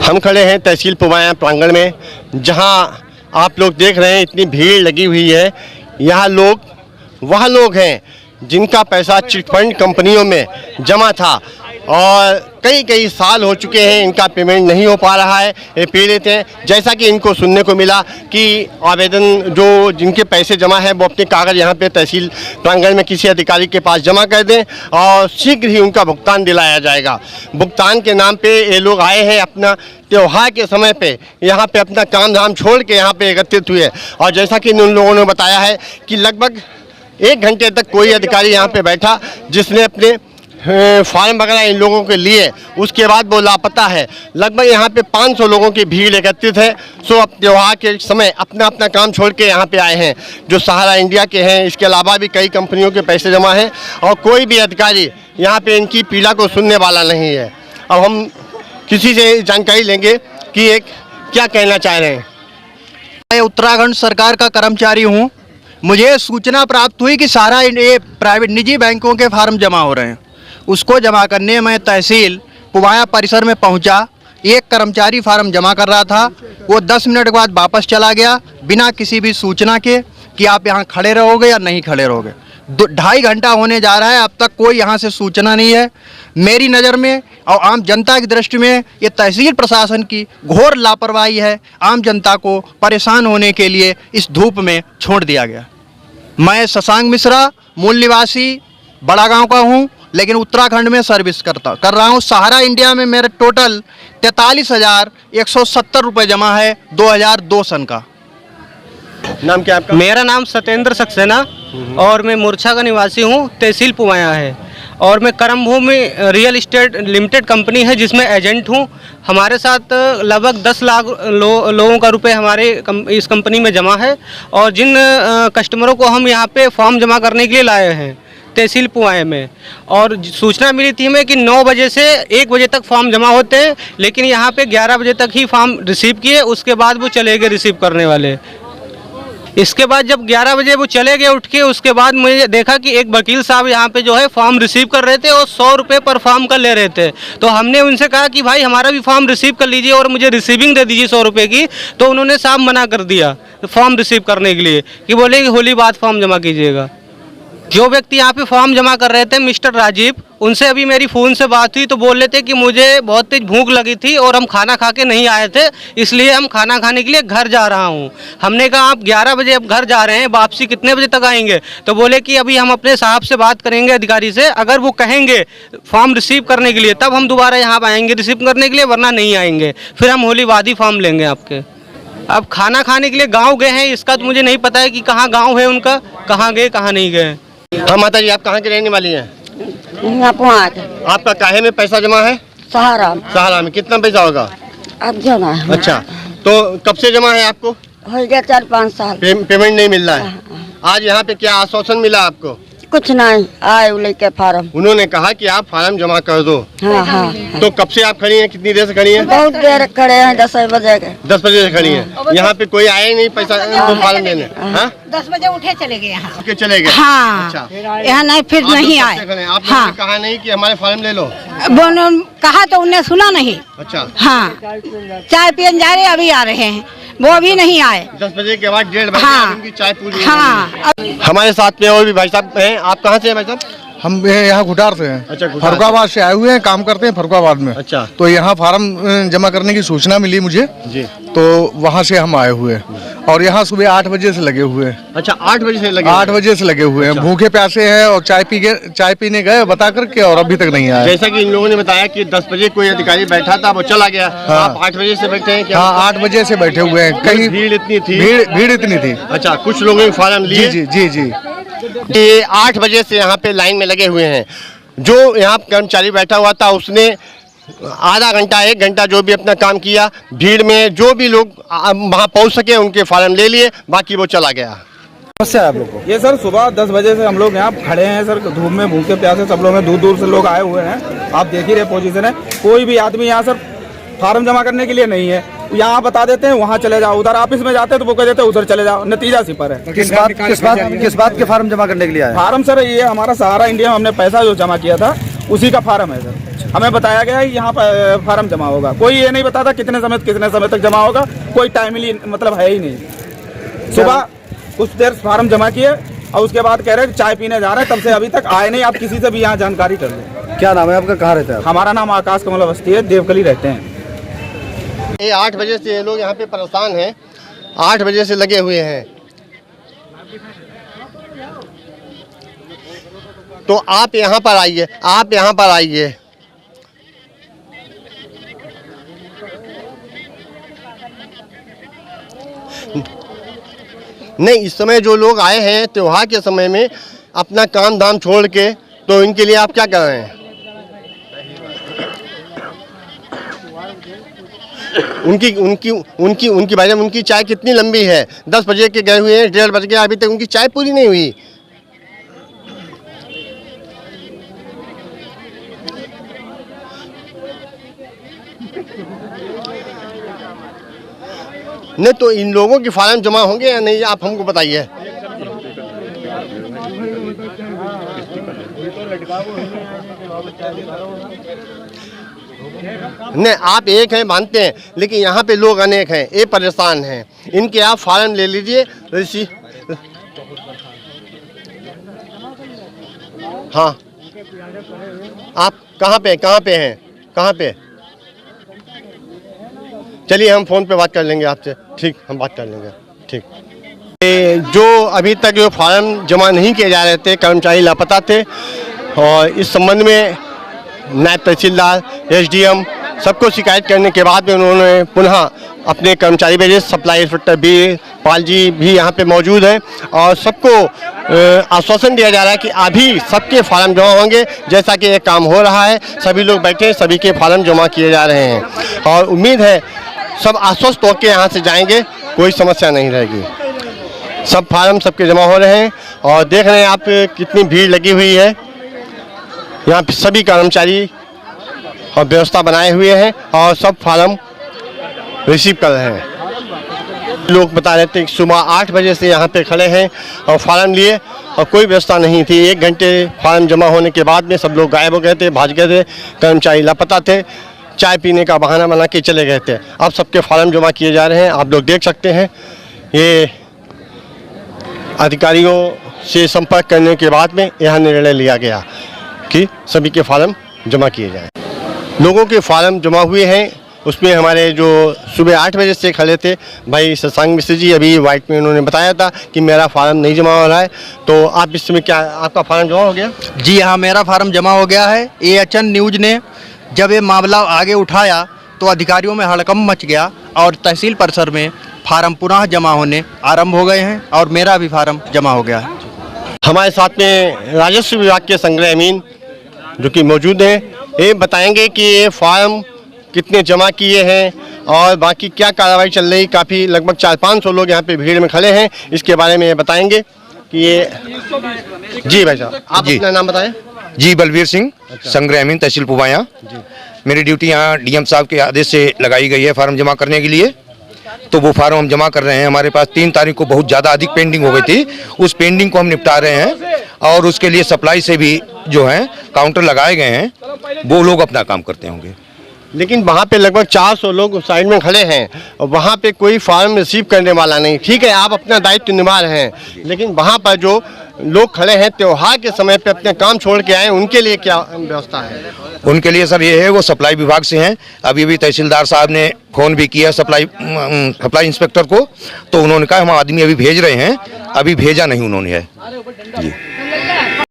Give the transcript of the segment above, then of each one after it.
हम खड़े हैं तहसील पुवाया प्रांगण में, जहां आप लोग देख रहे हैं इतनी भीड़ लगी हुई है। यहाँ लोग वह लोग हैं जिनका पैसा चिटफंड कंपनियों में जमा था और कई साल हो चुके हैं, इनका पेमेंट नहीं हो पा रहा है। ये पीड़ित हैं। जैसा कि इनको सुनने को मिला कि आवेदन जो जिनके पैसे जमा हैं वो अपने कागज़ यहाँ पे तहसील प्रांगण में किसी अधिकारी के पास जमा कर दें और शीघ्र ही उनका भुगतान दिलाया जाएगा। भुगतान के नाम पे ये लोग आए हैं, अपना त्योहार के समय पे यहाँ पे अपना काम धाम छोड़ के यहाँ पे एकत्रित हुए। और जैसा कि उन लोगों ने बताया है कि लगभग 1 घंटे तक कोई अधिकारी यहाँ पे बैठा जिसने अपने फॉर्म वगैरह इन लोगों के लिए, उसके बाद वो लापता है। लगभग यहाँ पे 500 लोगों की भीड़ एकत्रित है। सो अब त्योहार के समय अपना अपना काम छोड़ के यहाँ पे आए हैं, जो सहारा इंडिया के हैं। इसके अलावा भी कई कंपनियों के पैसे जमा हैं और कोई भी अधिकारी यहाँ पे इनकी पीड़ा को सुनने वाला नहीं है। अब हम किसी से जानकारी लेंगे कि एक क्या कहना चाह रहे हैं। मैं उत्तराखंड सरकार का कर्मचारी हूँ। मुझे सूचना प्राप्त हुई कि सारा ये प्राइवेट निजी बैंकों के फार्म जमा हो रहे हैं। उसको जमा करने मैं तहसील पुवाया परिसर में पहुंचा। एक कर्मचारी फार्म जमा कर रहा था, वो 10 मिनट के बाद वापस चला गया बिना किसी भी सूचना के कि आप यहाँ खड़े रहोगे या नहीं खड़े रहोगे। 2.5 घंटा होने जा रहा है, अब तक कोई यहाँ से सूचना नहीं है। मेरी नज़र में और आम जनता की दृष्टि में ये तहसील प्रशासन की घोर लापरवाही है। आम जनता को परेशान होने के लिए इस धूप में छोड़ दिया गया। मैं शशांक मिश्रा, मूल निवासी बड़ा गांव का हूं, लेकिन उत्तराखंड में सर्विस कर रहा हूं। सहारा इंडिया में मेरा टोटल 43,170 रुपये जमा है 2002 सन का। नाम क्या आपका? मेरा नाम सत्येंद्र सक्सेना और मैं मूर्छा का निवासी हूँ। तहसील पुवाया है और मैं कर्मभूमि रियल इस्टेट लिमिटेड कंपनी है जिसमें एजेंट हूँ। हमारे साथ लगभग 10 लाख लोगों का रुपए हमारे इस कंपनी में जमा है और जिन कस्टमरों को हम यहाँ पे फॉर्म जमा करने के लिए लाए हैं तहसील पुवाया में, और सूचना मिली थी हमें कि 9 बजे से 1 बजे तक फॉर्म जमा होते हैं, लेकिन यहाँ पे 11 बजे तक ही फॉर्म रिसीव किए। उसके बाद वो चले गए रिसीव करने वाले। इसके बाद जब 11 बजे वो चले गए उठ के, उसके बाद मुझे देखा कि एक वकील साहब यहाँ पे जो है फॉर्म रिसीव कर रहे थे और 100 रुपये पर फॉर्म का ले रहे थे। तो हमने उनसे कहा कि भाई हमारा भी फॉर्म रिसीव कर लीजिए और मुझे रिसीविंग दे दीजिए 100 रुपये की। तो उन्होंने साहब मना कर दिया फॉर्म रिसीव करने के लिए, कि बोले कि होली बाद फॉर्म जमा कीजिएगा। जो व्यक्ति यहाँ पे फॉर्म जमा कर रहे थे मिस्टर राजीव, उनसे अभी मेरी फ़ोन से बात हुई तो बोल रहे थे कि मुझे बहुत तेज भूख लगी थी और हम खाना खा के नहीं आए थे, इसलिए हम खाना खाने के लिए घर जा रहा हूँ। हमने कहा आप 11 बजे अब घर जा रहे हैं, वापसी कितने बजे तक आएंगे? तो बोले कि अभी हम अपने साहब से बात करेंगे अधिकारी से, अगर वो कहेंगे फॉर्म रिसीव करने के लिए तब हम दोबारा यहाँ आएंगे रिसीव करने के लिए, वरना नहीं आएंगे। फिर हम होली बाद ही फॉर्म लेंगे आपके। अब खाना खाने के लिए गाँव गए हैं, इसका तो मुझे नहीं पता है कि कहाँ गाँव है उनका, कहाँ गए कहाँ नहीं गए। हाँ माता जी, आप कहाँ की रहने वाली हैं? आपका काहे में पैसा जमा है? सहारा में। कितना पैसा होगा? अब जमा है। अच्छा, तो कब से जमा है आपको? हो गया 4-5 साल। पेमेंट नहीं मिल रहा है। आज यहाँ पे क्या आश्वासन मिला आपको? कुछ नहीं, आए लेके फार्म। उन्होंने कहा कि आप फार्म जमा कर दो। हाँ। तो कब से आप खड़ी हैं? कितनी देर से खड़ी हैं? बहुत देर खड़े हैं, 10 बजे के। 10 बजे से खड़ी हैं। यहाँ पे कोई आया ही नहीं पैसा फार्म लेने? हाँ, 10 बजे उठे चले गए यहाँ। चले गए। हाँ। अच्छा, यहाँ नहीं, फिर नहीं आए। आपने हाँ। कहा नहीं कि हमारे फार्म ले लो? कहा तो उन्हें सुना नहीं। अच्छा। हाँ, चाय पियन जा रहे, अभी आ रहे हैं, वो अभी नहीं आए। 10 बजे के बाद 1:30 बजे हाँ। उनकी चाय पूरी। हाँ। हमारे साथ में और भी भाई साहब हैं। आप कहाँ से हैं भाई साहब? हम यहाँ घुटार से हैं। अच्छा, फरुखाबाद से आए हुए हैं, काम करते हैं फरुखाबाद में। अच्छा। तो यहाँ फार्म जमा करने की सूचना मिली मुझे जी, तो वहाँ से हम आए हुए हैं और यहाँ सुबह 8 बजे से लगे हुए हैं। अच्छा, 8 बजे से लगे? 8 बजे से लगे हुए हैं। भूखे प्यासे हैं और चाय पीने गए बता करके और अभी तक नहीं आए। जैसा कि इन लोगों ने बताया कि 10 बजे कोई अधिकारी बैठा था, वो चला गया। हाँ। आप 8 बजे से बैठे हैं क्या? हाँ, 8 बजे से बैठे हुए हैं। कहीं भीड़ इतनी थी? भीड़ इतनी थी। अच्छा, कुछ लोगों ने फार्म लिए? जी जी जी जी। ये 8 बजे से यहाँ पे लाइन में लगे हुए हैं। जो यहाँ कर्मचारी बैठा हुआ था उसने आधा घंटा 1 घंटा जो भी अपना काम किया, भीड़ में जो भी लोग वहाँ पहुँच सके उनके फार्म ले लिए, बाकी वो चला गया। समस्या है आप लोग को? ये सर सुबह 10 बजे से हम लोग यहाँ खड़े हैं सर, धूप में भूखे प्यासे सब लोग हैं, दूर दूर से लोग आए हुए हैं। आप देख ही रहे पोजीशन है, कोई भी आदमी यहाँ सर फार्म जमा करने के लिए नहीं है। यहाँ बता देते हैं वहाँ चले जाओ, उधर ऑफिस में जाते हैं तो वो कह देते हैं उधर चले जाओ। नतीजा सिपर है। किस बात के फार्म जमा करने के लिए आए? फार्म सर ये हमारा सहारा इंडिया में हमने पैसा जो जमा किया था उसी का फार्म है सर। हमें बताया गया है यहाँ पर फार्म जमा होगा, कोई ये नहीं बताता कितने समय तक जमा होगा, कोई टाइमली मतलब है ही नहीं। सुबह कुछ देर फार्म जमा किए और उसके बाद कह रहे हैं चाय पीने जा रहे हैं, तब से अभी तक आए नहीं। आप किसी से भी यहाँ जानकारी कर लो। क्या नाम है आपका, कहाँ रहते हैं आप? हमारा नाम आकाश कमल अवस्थी है, देवकली रहते हैं। ये 8 बजे से ये लोग यहाँ पे परेशान हैं, 8 बजे से लगे हुए हैं। तो आप यहाँ पर आइए, आप यहाँ पर आइए। नहीं, इस समय जो लोग आए हैं त्योहार के समय में अपना काम धाम छोड़ के, तो इनके लिए आप क्या कर रहे हैं? उनकी भाई साहब, उनकी चाय कितनी लंबी है? 10 बजे के गए हुए हैं, 1:30 बज गया, अभी तक उनकी चाय पूरी नहीं हुई। नहीं तो इन लोगों के फार्म जमा होंगे या नहीं, आप हमको बताइए। नहीं, आप एक हैं मानते हैं, लेकिन यहाँ पे लोग अनेक हैं, ये परेशान हैं। इनके आप फार्म ले लीजिए। हाँ, आप कहाँ पे हैं? चलिए हम फ़ोन पे बात कर लेंगे आपसे। ठीक, हम बात कर लेंगे। ठीक। जो अभी तक जो फार्म जमा नहीं किए जा रहे थे, कर्मचारी लापता थे, और इस संबंध में नायब तहसीलदार, SDM सबको शिकायत करने के बाद में उन्होंने पुनः अपने कर्मचारी भेजे। Supply inspector B Pal ji भी यहाँ पे मौजूद हैं और सबको आश्वासन दिया जा रहा है कि अभी सबके फार्म जमा होंगे। जैसा कि ये काम हो रहा है, सभी लोग बैठे, सभी के फार्म जमा किए जा रहे हैं और उम्मीद है सब आश्वस्त होकर यहाँ से जाएंगे, कोई समस्या नहीं रहेगी। सब फार्म सबके जमा हो रहे हैं और देख रहे हैं आप कितनी भीड़ लगी हुई है। यहाँ पे सभी कर्मचारी और व्यवस्था बनाए हुए हैं और सब फार्म रिसीव कर रहे हैं। लोग बता रहे थे कि सुबह 8 बजे से यहाँ पे खड़े हैं और फार्म लिए और कोई व्यवस्था नहीं थी। 1 घंटे फार्म जमा होने के बाद में सब लोग गायब हो गए थे, भाग गए थे, कर्मचारी लापता थे, चाय पीने का बहाना बना के चले गए थे। अब सबके फार्म जमा किए जा रहे हैं, आप लोग देख सकते हैं। ये अधिकारियों से संपर्क करने के बाद में यह निर्णय लिया गया कि सभी के फार्म जमा किए जाएं। लोगों के फार्म जमा हुए हैं, उसमें हमारे जो सुबह 8 बजे से खड़े थे भाई शशांक मिश्र जी, अभी वाइट में उन्होंने बताया था कि मेरा फार्म नहीं जमा हो रहा है। तो आप इस समय क्या, आपका फार्म जमा हो गया? जी हाँ, मेरा फार्म जमा हो गया है। AHN न्यूज़ ने जब ये मामला आगे उठाया तो अधिकारियों में हड़कंप मच गया और तहसील परिसर में फार्म पुनः जमा होने आरंभ हो गए हैं और मेरा भी फार्म जमा हो गया है। हमारे साथ में राजस्व विभाग के संग्रह अमीन जो कि मौजूद हैं, ये बताएंगे कि ये फार्म कितने जमा किए हैं और बाकी क्या कार्रवाई चल रही। काफ़ी लगभग 400-500 लोग यहाँ पे भीड़ में खड़े हैं, इसके बारे में ये बताएंगे कि ये। जी भाई साहब, आप जी अपना नाम बताएं। जी, बलवीर सिंह, संग्रह अमीन, तहसील पुवाया। मेरी ड्यूटी यहाँ DM साहब के आदेश से लगाई गई है फार्म जमा करने के लिए। तो वो फार्म हम जमा कर रहे हैं। हमारे पास 3 तारीख को बहुत ज़्यादा अधिक पेंडिंग हो गई थी, उस पेंडिंग को हम निपटा रहे हैं और उसके लिए सप्लाई से भी जो है काउंटर लगाए गए हैं, वो लोग अपना काम करते होंगे। लेकिन वहाँ पे लगभग 400 लोग उस साइड में खड़े हैं और वहाँ पे कोई फार्म रिसीव करने वाला नहीं। ठीक है, आप अपना दायित्व निभा रहे हैं, लेकिन वहाँ पर जो लोग खड़े हैं त्योहार के समय पे अपने काम छोड़ के आए, उनके लिए क्या व्यवस्था है? उनके लिए सर ये है, वो सप्लाई विभाग से हैं। अभी भी तहसीलदार साहब ने फ़ोन भी किया सप्लाई इंस्पेक्टर को, तो उन्होंने कहा हम आदमी अभी भेज रहे हैं, अभी भेजा नहीं उन्होंने है जी।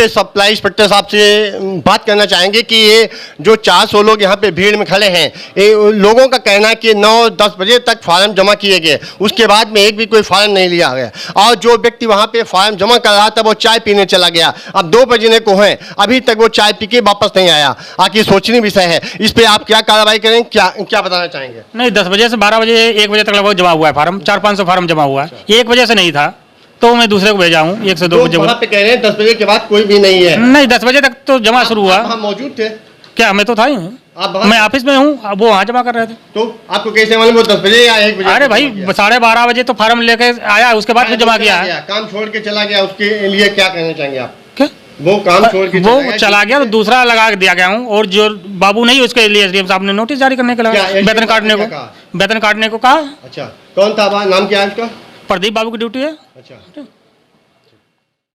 सप्लाई इंस्पेक्टर साहब से बात करना चाहेंगे कि ये जो 400 लोग यहाँ पे भीड़ में खड़े हैं, ये लोगों का कहना है कि 9-10 बजे तक फार्म जमा किए गए, उसके बाद में एक भी कोई फार्म नहीं लिया गया और जो व्यक्ति वहाँ पे फार्म जमा कर रहा था वो चाय पीने चला गया। अब 2 बजने को है, अभी तक वो चाय पी के वापस नहीं आया। आखिर सोचनीय विषय है, इस पर आप क्या कार्रवाई करें, क्या बताना चाहेंगे? नहीं, 10 बजे से 12 बजे 1 बजे तक लगभग जमा हुआ है फार्म। 400-500 फार्म जमा हुआ है। 1 बजे से नहीं था तो मैं दूसरे को भेजा हूँ 1 से 2 बजे। वहाँ पे कह रहे हैं 10 बजे के बाद कोई भी नहीं है। नहीं, 10 बजे तक तो जमा शुरू हुआ। हम मौजूद थे क्या? मैं तो था ही हूँ, मैं ऑफिस में हूँ, वो वहाँ जमा कर रहे थे। तो आपको कैसे मालूम वो 10 बजे या 1 बजे? अरे भाई 12:30 बजे तो फार्म लेके आया, उसके बाद फिर जमा किया है। काम छोड़ के चला गया, उसके लिए क्या कहना चाहेंगे आप? क्या वो काम छोड़ के वो चला गया तो दूसरा लगा के दिया गया हूँ। और जो बाबू नहीं उसके लिए एसडीएम साहब ने नोटिस जारी करने के क्या लगा, SDM वेतन काटने क्या को, कहा? वेतन काटने को कहा। अच्छा, कौन था, नाम क्या है उसका? प्रदीप बाबू की ड्यूटी है। अच्छा।